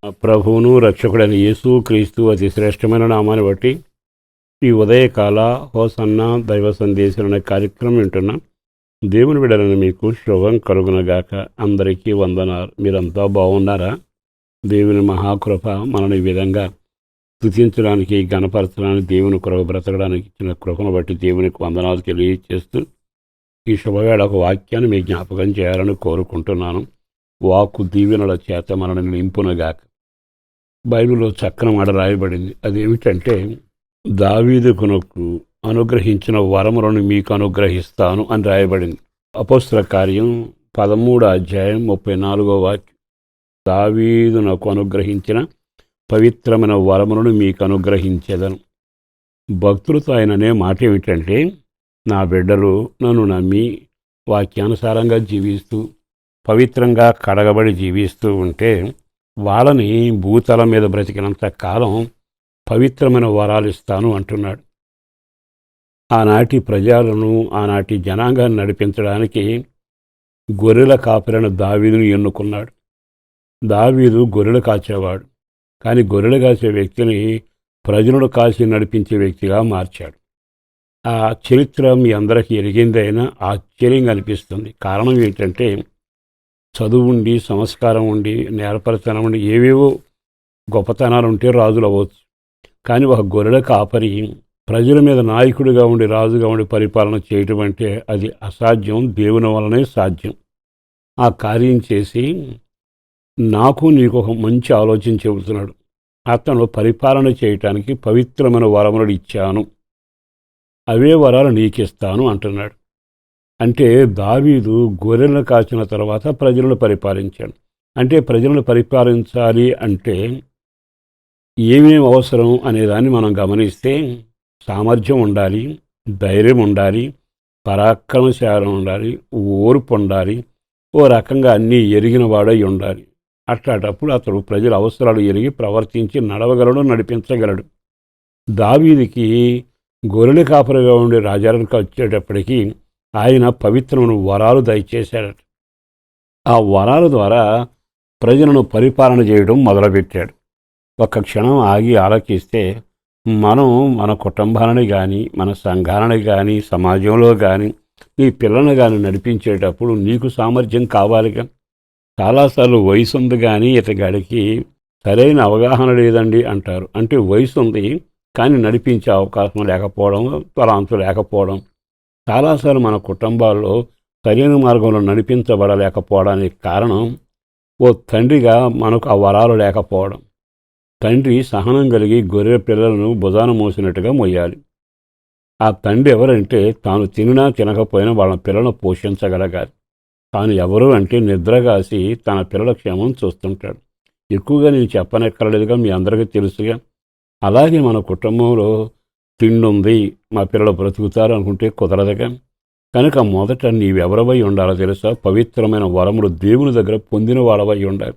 ప్రభువును రక్షకుడైన యేసు క్రీస్తు అతి శ్రేష్టమైన నామాన్ని బట్టి ఈ ఉదయకాల హోసన్న దైవ సందేశం అనే కార్యక్రమం వింటున్నా. దేవుని బిడ్డలను మీకు శుభం కలుగునగాక. అందరికీ వందనాలు. మీరంతా బాగున్నారా? దేవుని మహాకృప మనల్ని ఈ విధంగా స్తుతించడానికి, గణపరచడానికి, దేవుని కొరకు బ్రతకడానికి ఇచ్చిన కృపను బట్టి దేవునికి వందనాలు తెలియజేస్తూ ఈ శుభవేళ ఒక వాక్యాన్ని మీ జ్ఞాపకం చేయాలని కోరుకుంటున్నాను. వాక్కు దీవెనల చేత మనల్ని నింపునగాక. బైబిల్లో చక్కని మాట రాయబడింది. అదేమిటంటే, దావీదుకునకు అనుగ్రహించిన వరములను మీకు అనుగ్రహిస్తాను అని రాయబడింది. అపోస్తల కార్యం 13వ అధ్యాయం 34వ వాక్యం. దావీదునకు అనుగ్రహించిన పవిత్రమైన వరములను మీకు అనుగ్రహించేదను. భక్తులతో ఆయననే మాట ఏమిటంటే, నా బిడ్డలు నన్ను నమ్మి వాక్యానుసారంగా జీవిస్తూ పవిత్రంగా కడగబడి జీవిస్తూ ఉంటే వాళ్ళని భూతలం మీద బ్రతికినంత కాలం పవిత్రమైన వరాలు ఇస్తాను అంటున్నాడు. ఆనాటి ప్రజలను, ఆనాటి జనాంగాన్ని నడిపించడానికి గొర్రెల కాపరైన దావీదును ఎన్నుకున్నాడు. దావీదు గొర్రెలు కాచేవాడు, కానీ గొర్రెలు కాసే వ్యక్తిని ప్రజలను కాసి నడిపించే వ్యక్తిగా మార్చాడు. ఆ చరిత్ర మీ అందరికీ ఎరిగిందైనా ఆశ్చర్యంగా అనిపిస్తుంది. కారణం ఏంటంటే, చదువు ఉండి, సంస్కారం ఉండి, నేర్పరితనం ఉండి, ఏవేవో గొప్పతనాలు ఉంటే రాజులు అవ్వచ్చు. కానీ ఒక గొర్రెల కాపరి ప్రజల మీద నాయకుడిగా ఉండి, రాజుగా ఉండి పరిపాలన చేయటం అంటే అది అసాధ్యం. దేవుని వలనే సాధ్యం. ఆ కార్యం చేసి నాకు నీకు ఒక మంచి ఆలోచన చెబుతున్నాడు. అతను పరిపాలన చేయటానికి పవిత్రమైన వరములు ఇచ్చాను, అవే వరాలు నీకిస్తాను అంటున్నాడు. అంటే దావీదు గొర్రెలను కాచిన తర్వాత ప్రజలను పరిపాలించాడు. అంటే ప్రజలను పరిపాలించాలి అంటే ఏమేమి అవసరం అనేదాన్ని మనం గమనిస్తే, సామర్థ్యం ఉండాలి, ధైర్యం ఉండాలి, పరాక్రమశాలం ఉండాలి, ఓర్పు ఉండాలి, ఓ రకంగా అన్నీ ఎరిగిన వాడై ఉండాలి. అట్లాంటప్పుడు అతడు ప్రజల అవసరాలు ఎరిగి ప్రవర్తించి నడవగలడు, నడిపించగలడు. దావీదుకి గొర్రెల కాపరిగా ఉండే రాజానికి వచ్చేటప్పటికీ ఆయన పవిత్రమైన వరాలు దయచేశాడట. ఆ వరాల ద్వారా ప్రజలను పరిపాలన చేయడం మొదలుపెట్టాడు. ఒక్క క్షణం ఆగి ఆలోచిస్తే మనం మన కుటుంబాలను కానీ, మన సంఘాలను కానీ, సమాజంలో కానీ, నీ పిల్లలను కానీ నడిపించేటప్పుడు నీకు సామర్థ్యం కావాలిగా. చాలాసార్లు వయసు ఉంది కానీ ఇతగాడికి సరైన అవగాహన లేదండి అంటారు. అంటే వయసు ఉంది కానీ నడిపించే అవకాశం లేకపోవడం, తలాంతు లేకపోవడం. చాలాసార్లు మన కుటుంబాల్లో సరైన మార్గంలో నడిపించబడలేకపోవడానికి కారణం ఓ తండ్రిగా మనకు ఆ వరాలు లేకపోవడం. తండ్రి సహనం కలిగి గొర్రె పిల్లలను భుజాన మోసినట్టుగా మొయ్యాలి. ఆ తండ్రి ఎవరంటే, తాను తినినా తినకపోయినా వాళ్ళ పిల్లలను పోషించగలగాలి. తాను ఎవరు అంటే, నిద్రగాసి తన పిల్లల క్షేమం చూస్తుంటాడు. ఎక్కువగా నేను చెప్పనక్కర్లేదుగా, మీ అందరికీ తెలుసుగా. అలాగే మన కుటుంబంలో తిండి ఉంది, మా పిల్లలు బ్రతుకుతారు అనుకుంటే కుదరదుగా. కనుక మొదట నీవెవరవై ఉండాలో తెలుసా? పవిత్రమైన వరములు దేవుని దగ్గర పొందిన వాడవై ఉండాలి.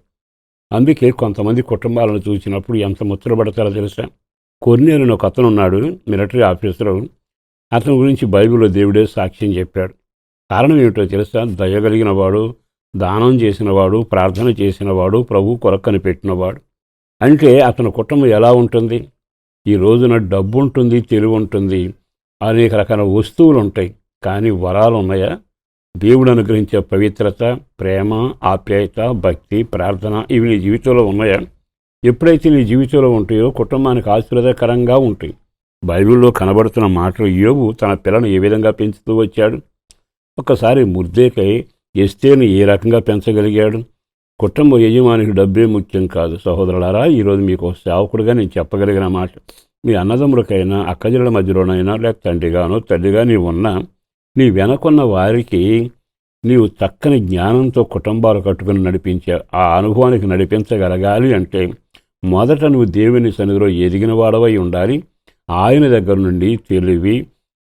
అందుకే కొంతమంది కుటుంబాలను చూసినప్పుడు ఎంత ముచ్చటపడతారో తెలుసా? కొర్నేలిని ఒక అతను ఉన్నాడు, మిలిటరీ ఆఫీసరు. అతని గురించి బైబిల్లో దేవుడే సాక్ష్యం చెప్పాడు. కారణం ఏమిటో తెలుసా? దయగలిగిన వాడు, దానం చేసినవాడు, ప్రార్థన చేసినవాడు, ప్రభు కొరకని పెట్టినవాడు. అంటే అతని కుటుంబం ఎలా ఉంటుంది? ఈ రోజున డబ్బు ఉంటుంది, తెలివి ఉంటుంది, అనేక రకాల వస్తువులు ఉంటాయి, కానీ వరాలు ఉన్నాయా? దేవుడు అనుగ్రహించే పవిత్రత, ప్రేమ, ఆప్యాయత, భక్తి, ప్రార్థన ఇవి నీ జీవితంలో ఉన్నాయా? ఎప్పుడైతే నీ జీవితంలో ఉంటాయో కుటుంబానికి ఆశీర్వాదకరంగా ఉంటాయి. బైబిల్లో కనబడుతున్న మాటలు, యోబు తన పిల్లను ఏ విధంగా పెంచుతూ వచ్చాడు? ఒక్కసారి ముర్దెకై ఎస్తేరుని ఏ రకంగా పెంచగలిగాడు? కుటుంబ యజమానికి డబ్బే ముఖ్యం కాదు. సహోదరులారా, ఈరోజు మీకు సేవకుడిగా నేను చెప్పగలిగిన మాట, మీ అన్నదమ్ములకైనా, అక్కజనుల మధ్యలోనైనా, లేక తండ్రిగానో తల్లిగా నీవు ఉన్నా, నీ వెనకున్న వారికి నీవు చక్కని జ్ఞానంతో కుటుంబాలు కట్టుకుని నడిపించే ఆ అనుభవానికి నడిపించగలగాలి అంటే మొదట నువ్వు దేవుని సన్నిధిలో ఎదిగిన వాడవై ఉండాలి. ఆయన దగ్గర నుండి తెలివి,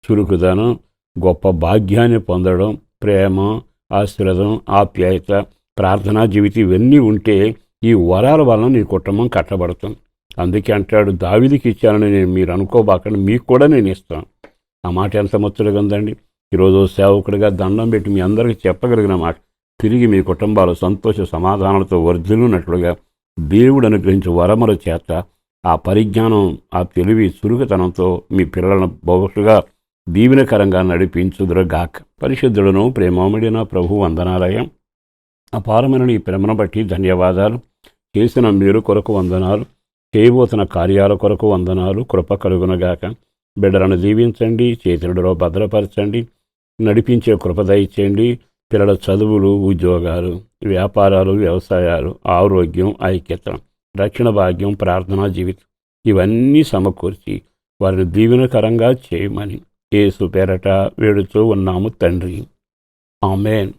చురుకుదనం, గొప్ప భాగ్యాన్ని పొందడం, ప్రేమ, ఆశీర్వాదం, ఆప్యాయత, ప్రార్థనా జీవితం ఇవన్నీ ఉంటే ఈ వరాల వలన నీ కుటుంబం కట్టబడుతుంది. అందుకే అంటాడు, దావీదుకి ఇచ్చానని నేను మీరు అనుకోబాకండి, మీకు కూడా నేను ఇస్తాను. ఆ మాట ఎంత ముచ్చటగా ఉందండి. ఈరోజు సేవకుడిగా దండం పెట్టి మీ అందరికీ చెప్పగలిగిన మాట, తిరిగి మీ కుటుంబాలు సంతోష సమాధానాలతో వర్ధిల్లునట్లుగా దేవుడు అనుగ్రహించే వరముల చేత ఆ పరిజ్ఞానం, ఆ తెలివి, చురుకుతనంతో మీ పిల్లలను బహుశగా దీవెనకరంగా నడిపించుదురుగాక. పరిశుద్ధులను ప్రేమమిడిన ప్రభు వందనాలయం. అపారమైన ఈ ప్రేమను బట్టి ధన్యవాదాలు. చేసిన మీరు కొరకు వందనాలు. చేయబోతున్న కార్యాల కొరకు వందనాలు. కృప కలుగునగాక. బిడ్డలను దీవించండి, చేతులలో భద్రపరచండి, నడిపించే కృప దయచేయండి. పిల్లల చదువులు, ఉద్యోగాలు, వ్యాపారాలు, వ్యవసాయాలు, ఆరోగ్యం, ఐక్యత, రక్షణ భాగ్యం, ప్రార్థనా జీవితం ఇవన్నీ సమకూర్చి వారిని దీవెనకరంగా చేయమని యేసు పేరట వేడుతూ ఉన్నాము తండ్రి. ఆమేన్.